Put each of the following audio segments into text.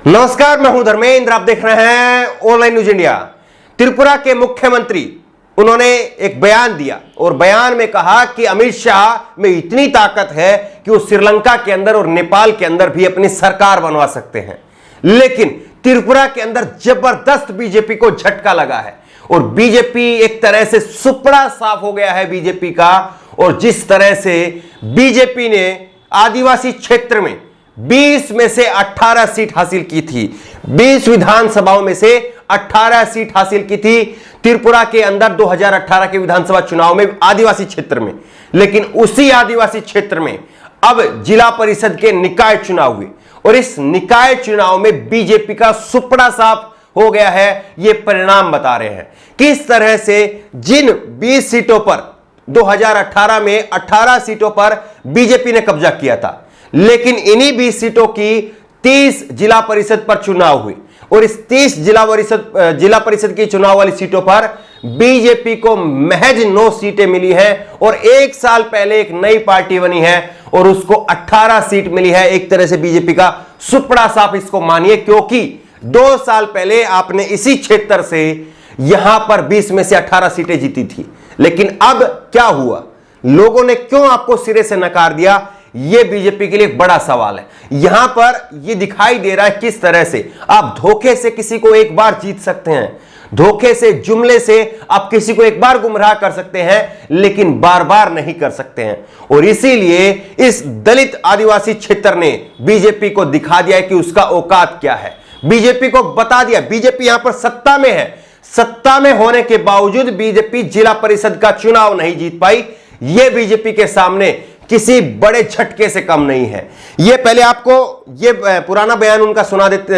नमस्कार, मैं हूं धर्मेंद्र। आप देख रहे हैं ऑनलाइन न्यूज इंडिया। त्रिपुरा के मुख्यमंत्री उन्होंने एक बयान दिया और बयान में कहा कि अमित शाह में इतनी ताकत है कि वो श्रीलंका के अंदर और नेपाल के अंदर भी अपनी सरकार बनवा सकते हैं। लेकिन त्रिपुरा के अंदर जबरदस्त बीजेपी को झटका लगा है और बीजेपी एक तरह से सुपड़ा साफ हो गया है बीजेपी का। और जिस तरह से बीजेपी ने आदिवासी क्षेत्र में 20 में से 18 सीट हासिल की थी, 20 विधानसभाओं में से 18 सीट हासिल की थी त्रिपुरा के अंदर 2018 के विधानसभा चुनाव में आदिवासी क्षेत्र में। लेकिन उसी आदिवासी क्षेत्र में अब जिला परिषद के निकाय चुनाव हुए और इस निकाय चुनाव में बीजेपी का सुपड़ा साफ हो गया है। ये परिणाम बता रहे हैं किस तरह से जिन 20 सीटों पर 2018 में 18 सीटों पर बीजेपी ने कब्जा किया था, लेकिन इन्हीं 20 सीटों की 30 जिला परिषद पर चुनाव हुए और इस 30 जिला परिषद की चुनाव वाली सीटों पर बीजेपी को महज 9 सीटें मिली हैं और एक साल पहले एक नई पार्टी बनी है और उसको 18 सीट मिली है। एक तरह से बीजेपी का सुपड़ा साफ इसको मानिए, क्योंकि 2 साल पहले आपने इसी क्षेत्र से यहां पर 20 में से 18 सीटें जीती थी। लेकिन अब क्या हुआ, लोगों ने क्यों आपको सिरे से नकार दिया, यह बीजेपी के लिए एक बड़ा सवाल है। यहां पर यह दिखाई दे रहा है किस तरह से आप धोखे से किसी को एक बार जीत सकते हैं, धोखे से, जुमले से आप किसी को एक बार गुमराह कर सकते हैं, लेकिन बार बार नहीं कर सकते हैं। और इसीलिए इस दलित आदिवासी क्षेत्र ने बीजेपी को दिखा दिया है कि उसका औकात क्या है। बीजेपी को बता दिया, बीजेपी यहां पर सत्ता में है, सत्ता में होने के बावजूद बीजेपी जिला परिषद का चुनाव नहीं जीत पाई। यह बीजेपी के सामने किसी बड़े झटके से कम नहीं है। ये पहले आपको ये पुराना बयान उनका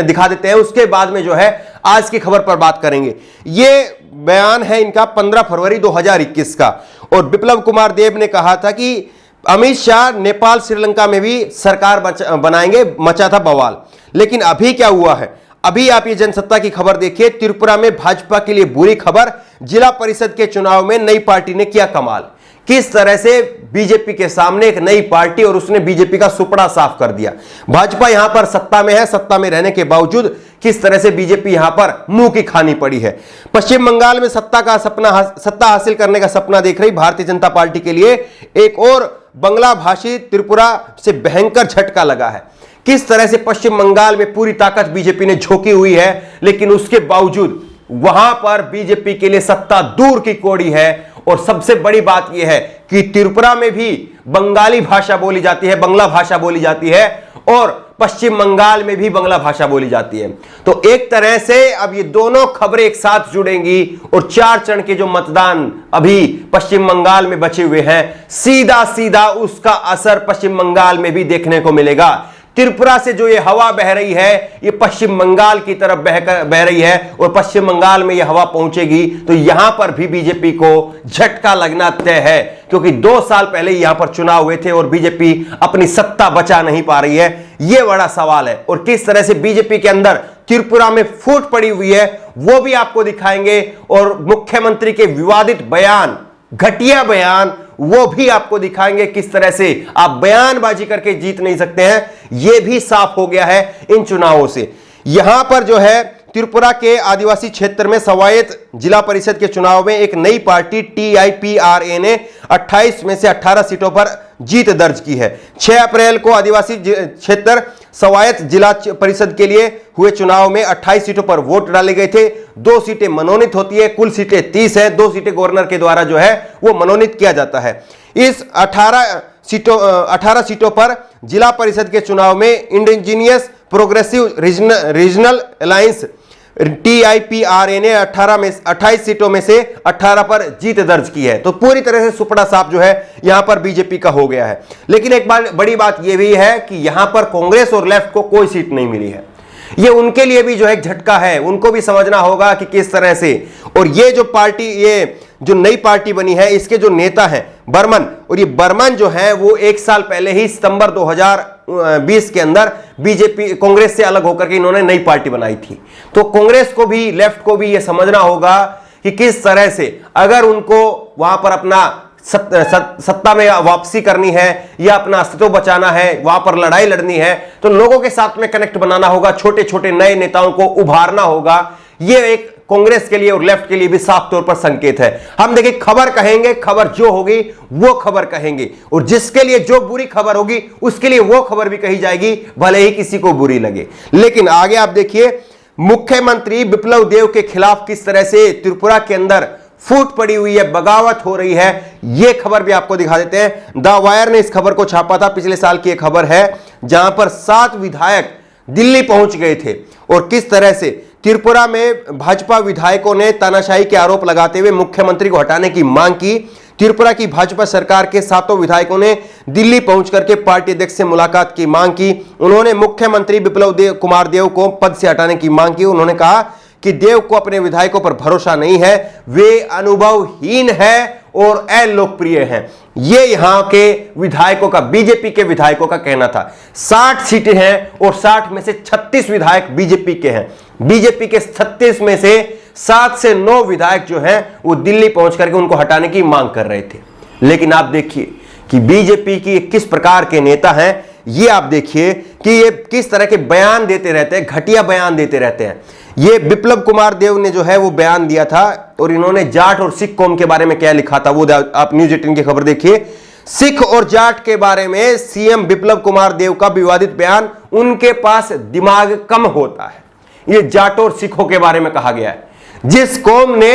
दिखा देते हैं, उसके बाद में जो है आज की खबर पर बात करेंगे। ये बयान है इनका 15 फरवरी 2021 का और बिप्लब कुमार देब ने कहा था कि अमित शाह नेपाल श्रीलंका में भी सरकार बनाएंगे, मचा था बवाल। लेकिन अभी क्या हुआ है, अभी आप ये जनसत्ता की खबर देखिए। त्रिपुरा में भाजपा के लिए बुरी खबर, जिला परिषद के चुनाव में नई पार्टी ने किया कमाल। किस तरह से बीजेपी के सामने एक नई पार्टी और उसने बीजेपी का सुपड़ा साफ कर दिया। भाजपा यहां पर सत्ता में है, सत्ता में रहने के बावजूद किस तरह से बीजेपी यहां पर मुंह की खानी पड़ी है। पश्चिम बंगाल में सत्ता हासिल करने का सपना देख रही भारतीय जनता पार्टी के लिए एक और बंगला भाषी त्रिपुरा से भयंकर झटका लगा है। किस तरह से पश्चिम बंगाल में पूरी ताकत बीजेपी ने झोंकी हुई है, लेकिन उसके बावजूद वहां पर बीजेपी के लिए सत्ता दूर की कौड़ी है। और सबसे बड़ी बात यह है कि त्रिपुरा में भी बंगाली भाषा बोली जाती है, बंगला भाषा बोली जाती है और पश्चिम बंगाल में भी बंगला भाषा बोली जाती है। तो एक तरह से अब ये दोनों खबरें एक साथ जुड़ेंगी और 4 चरण के जो मतदान अभी पश्चिम बंगाल में बचे हुए हैं, सीधा सीधा उसका असर पश्चिम बंगाल में भी देखने को मिलेगा। त्रिपुरा से जो ये हवा बह रही है, ये पश्चिम बंगाल की तरफ बह रही है और पश्चिम बंगाल में ये हवा पहुंचेगी तो यहां पर भी बीजेपी को झटका लगना तय है, क्योंकि 2 साल पहले यहां पर चुनाव हुए थे और बीजेपी अपनी सत्ता बचा नहीं पा रही है। यह बड़ा सवाल है और किस तरह से बीजेपी के अंदर त्रिपुरा में फूट पड़ी हुई है वो भी आपको दिखाएंगे और मुख्यमंत्री के विवादित बयान, घटिया बयान, वो भी आपको दिखाएंगे। किस तरह से आप बयानबाजी करके जीत नहीं सकते हैं, यह भी साफ हो गया है इन चुनावों से। यहां पर जो है त्रिपुरा के आदिवासी क्षेत्र में स्वायत्त जिला परिषद के चुनाव में एक नई पार्टी TIPRA ने 28 में से 18 सीटों पर जीत दर्ज की है। 6 अप्रैल को आदिवासी क्षेत्र स्वायत्त जिला परिषद के लिए हुए चुनाव में 28 सीटों पर वोट डाले गए थे। 2 सीटें मनोनीत होती है, कुल सीटें 30 है। 2 सीटें गवर्नर के द्वारा जो है वो मनोनीत किया जाता है। इस 18 सीटों पर जिला परिषद के चुनाव में indigenous progressive regional alliance TIPRA ने 28 सीटों में से 18 पर जीत दर्ज की है। तो पूरी तरह से सुपड़ा साफ जो है यहां पर बीजेपी का हो गया है। लेकिन एक बड़ी बात यह भी है कि यहां पर कांग्रेस और लेफ्ट को कोई सीट नहीं मिली है। ये उनके लिए भी जो है झटका है, उनको भी समझना होगा कि किस तरह से। और ये जो पार्टी, ये जो नई पार्टी बनी है, इसके जो नेता हैं बर्मन, और ये बर्मन जो है वो 1 साल पहले ही सितंबर 2020 के अंदर बीजेपी कांग्रेस से अलग होकर के इन्होंने नई पार्टी बनाई थी। तो कांग्रेस को भी, लेफ्ट को भी ये समझना होगा कि किस तरह से अगर उनको वहां पर अपना सत्ता में वापसी करनी है या अपना अस्तित्व बचाना है, वहां पर लड़ाई लड़नी है, तो लोगों के साथ में कनेक्ट बनाना होगा, छोटे छोटे नए नेताओं को उभारना होगा। यह एक कांग्रेस के लिए और लेफ्ट के लिए भी साफ तौर पर संकेत है। हम देखिए, खबर कहेंगे, खबर जो होगी वो खबर कहेंगे, और जिसके लिए जो बुरी खबर होगी उसके लिए वो खबर भी कही जाएगी, भले ही किसी को बुरी लगे। लेकिन आगे आप देखिए, मुख्यमंत्री बिप्लब देब के खिलाफ किस तरह से त्रिपुरा के अंदर फूट पड़ी हुई है, बगावत हो रही है, यह खबर भी आपको दिखा देते हैं। द वायर ने इस खबर को छापा था, पिछले साल की यह खबर है, जहां पर 7 विधायक दिल्ली पहुंच गए थे और किस तरह से त्रिपुरा में भाजपा विधायकों ने तानाशाही के आरोप लगाते हुए मुख्यमंत्री को हटाने की मांग की। त्रिपुरा की भाजपा सरकार के 7 विधायकों ने दिल्ली पहुंच करके पार्टी अध्यक्ष से मुलाकात की मांग की। उन्होंने मुख्यमंत्री बिप्लब कुमार देब को पद से हटाने की मांग की। उन्होंने कहा कि देव को अपने विधायकों पर भरोसा नहीं है, वे अनुभवहीन है और अलोकप्रिय हैं। ये यहां के विधायकों का, बीजेपी के विधायकों का कहना था। 60 सीटें हैं और 60 में से 36 विधायक बीजेपी के हैं। बीजेपी के 36 में से 7 से 9 विधायक जो हैं वो दिल्ली पहुंच करके उनको हटाने की मांग कर रहे थे। लेकिन आप देखिए कि बीजेपी की किस प्रकार के नेता हैं, ये आप देखिए कि ये किस तरह के बयान देते रहते हैं, घटिया बयान देते रहते हैं। ये बिप्लब कुमार देब ने जो है वो बयान दिया था और इन्होंने जाट और सिख कौम के बारे में क्या लिखा था, वो आप न्यूज़ 18 की खबर देखिए। सिख और जाट के बारे में सीएम बिप्लब कुमार देब का विवादित बयान, उनके पास दिमाग कम होता है। ये जाटों और सिखों के बारे में कहा गया है। जिस कौम ने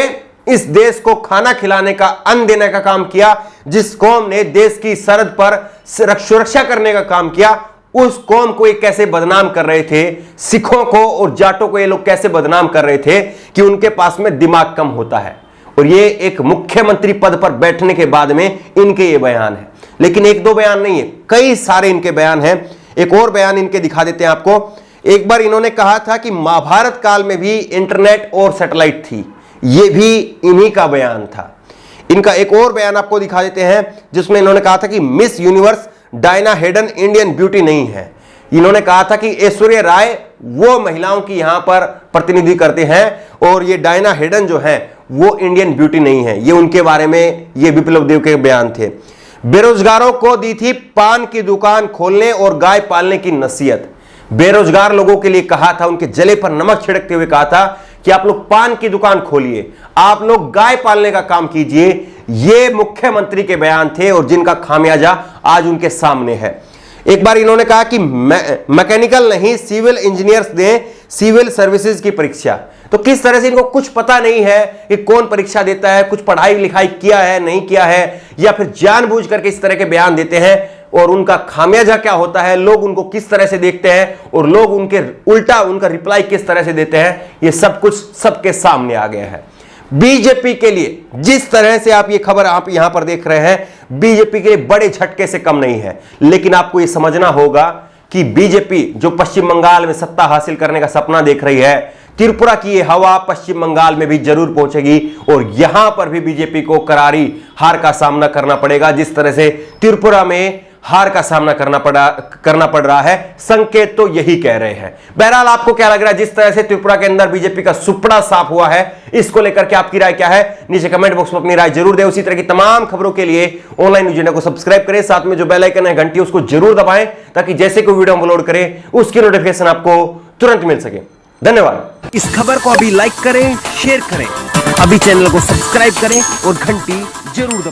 इस देश को खाना खिलाने का, अन्न देने का काम किया, जिस कौम ने देश की सरहद पर सुरक्षा करने का काम किया, उस कौम को ये कैसे बदनाम कर रहे थे, सिखों को और जाटों को ये लोग कैसे बदनाम कर रहे थे कि उनके पास में दिमाग कम होता है। और ये एक मुख्यमंत्री पद पर बैठने के बाद में इनके ये बयान है। लेकिन 1-2 बयान नहीं है, कई सारे इनके बयान हैं। एक और बयान इनके दिखा देते हैं आपको। एक बार इन्होंने कहा था कि महाभारत काल में भी इंटरनेट और सैटेलाइट थी, ये भी इन्हीं का बयान था। इनका एक और बयान आपको दिखा देते हैं, जिसमें इन्होंने कहा था कि miss universe Diana Hayden Indian beauty नहीं है। इन्होंने कहा था कि ऐश्वर्या राय वो महिलाओं की यहां पर प्रतिनिधि करते हैं और ये डायना हेडन जो है वो इंडियन ब्यूटी नहीं है। ये उनके बारे में ये बिप्लब देब के बयान थे। बेरोजगारों को दी थी पान की दुकान खोलने और गाय पालने की नसीहत। बेरोजगार लोगों के लिए कहा था, उनके जले पर नमक छिड़कते हुए कहा था कि आप लोग पान की दुकान खोलिए, आप लोग गाय पालने का काम कीजिए। ये मुख्यमंत्री के बयान थे और जिनका खामियाजा आज उनके सामने है। एक बार इन्होंने कहा कि मैकेनिकल नहीं, सिविल इंजीनियर्स दें सिविल सर्विसेज की परीक्षा। तो किस तरह से इनको कुछ पता नहीं है कि कौन परीक्षा देता है, कुछ पढ़ाई लिखाई किया है नहीं किया है, या फिर जानबूझ करके इस तरह के बयान देते हैं और उनका खामियाजा क्या होता है, लोग उनको किस तरह से देखते हैं और लोग उनके उल्टा उनका रिप्लाई किस तरह से देते हैं, ये सब कुछ सबके सामने आ गया है। बीजेपी के लिए जिस तरह से आप ये खबर आप यहां पर देख रहे हैं, बीजेपी के लिए बड़े झटके से कम नहीं है। लेकिन आपको ये समझना होगा कि बीजेपी जो पश्चिम बंगाल में सत्ता हासिल करने का सपना देख रही है, त्रिपुरा की ये हवा पश्चिम बंगाल में भी जरूर पहुंचेगी और यहां पर भी बीजेपी को करारी हार का सामना करना पड़ेगा। जिस तरह से त्रिपुरा में हार का सामना करना पड़ रहा है, संकेत तो यही कह रहे हैं। बहरहाल आपको क्या लग रहा है, जिस तरह से त्रिपुरा के अंदर बीजेपी का सुपड़ा साफ हुआ है, इसको लेकर के आपकी राय क्या है, नीचे कमेंट बॉक्स में अपनी राय जरूर दें। उसी तरह की तमाम खबरों के लिए ऑनलाइन न्यूज़ इंडिया को सब्सक्राइब करें, साथ में जो बेल आइकन है घंटी उसको जरूर दबाएं, ताकि जैसे कोई वीडियो हम अपलोड करें उसकी नोटिफिकेशन आपको तुरंत मिल सके। धन्यवाद। इस खबर को अभी लाइक करें, शेयर करें, अभी चैनल को सब्सक्राइब करें और घंटी जरूर दबाएं।